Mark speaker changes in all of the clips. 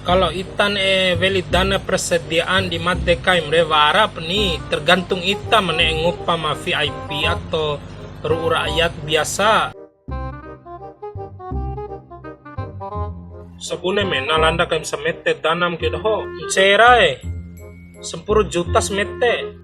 Speaker 1: Kalau itan veli dana persediaan di mate kaim revarap nih tergantung ita mana ngupama VIP atau rakyat biasa. Sabune mena landa kaim semete danam ke doho cerai 10 juta semete.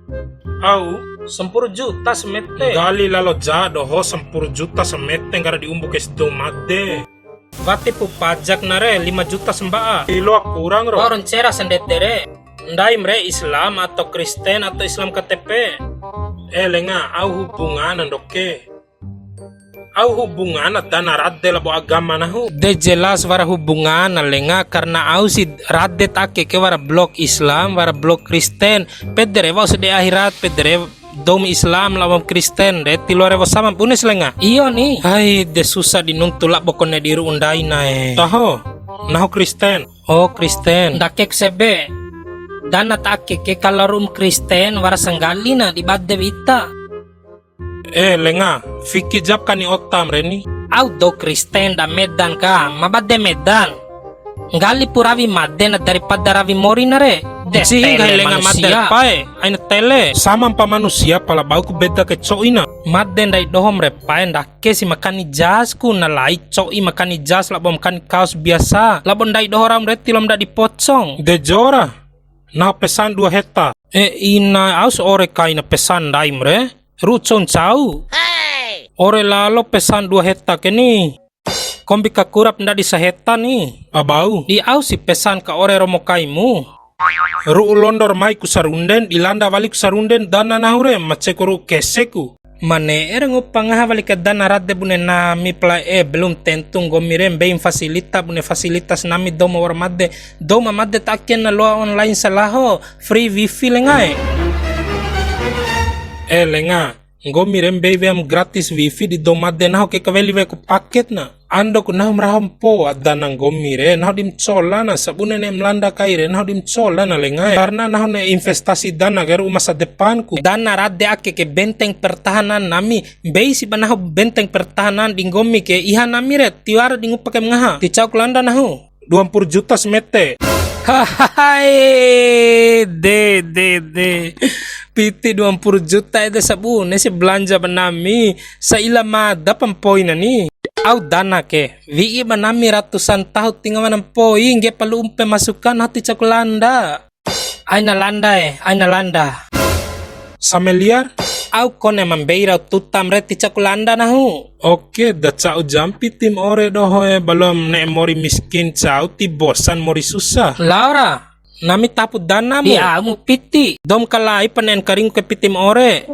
Speaker 1: Au 10 juta semete. Gali lalo ja doho 10 juta semete ngara diumbu kes do made. Vati pu pajak nare 5 juta sembaa. Ilo kurang ro. Orang cera sendetere. Ndai mre Islam atau Kristen atau Islam KTP. Lenga au hubungan andoke. Au hubungan dan radde labo agama nahu. De jelas wara hubungan lenga karena au si radde take ke wara blok Islam, wara blok Kristen. Pedere wa sede akhirat pedere dom Islam lawan Kristen de tilore wa sama punis lenga. Iyo nih. Hai de susah dinuntulak bokone diru undai nae. Taho. Nahu Kristen. Oh Kristen. Dakek sebe. Dana take ke kalarum Kristen wara sanggalina di badde ita. Lenga, Vicky jab kani otam reni. Au do Kristen da Medan ka, mabade Medan. Ngali puravi madena daripada ravi mori nare. Desi ngai lenga maden pae, aina tele. Sama pa manusia pala bau ku beda ke coina. Maden dai dohom repae ndake si makani jas ku na lai coi makani jas labom makani kaos biasa. Labon dai dohoram reti lom da dipocong. De jora. Na pesan 2 hektar. Ina aus ore kaina pesan dai mre. Rucon cau. Ore lalo pesan 2 hektar ke ni. Kombi kakurap nda di saheta nih. Abau. Di au si pesan ka ore romo kaimu. Ru londor mai ku sarunden ilanda wali ku sarunden dana nahure macekuru keseku. Mane erengu pangaha wali ke dana radde bune nami pla belum tentung gomirem beim fasilita bune fasilitas nami doma war madde. Doma madde takken na loa online salaho. Free wifi lengai. Lenga, gomirem bebeam gratis wifi di domade naho ke kaveli ku paket na. Ando ku naho mrahampo adanang gomire naho dim cola na sabune ne mlanda kaire naho dim cola na lenga. Karena naho ne investasi dana ke masa depanku. Dana rade ake ke benteng pertahanan nami. Bei si banaho benteng pertahanan di gomi ke iha nami re tiwara di ngupake ngaha. Ti cauk landa naho 20 juta semete. Hai de piti 20 juta itu sabune si belanja benami sa ilamada pampoy na ni au dana ke vi benami ratusan tahun tinggal manam poing ge perlu umpe masukan hati cak landa aina landa sameliar au kone mambeira tutam reti cak landa nahu. Oke da cau jampi tim ore dohoe belum ne mori miskin cau ti bosan mori susah Laura nami tapu dana mu. Iya, mu piti. Dom kalai panen karing ke pitim ore.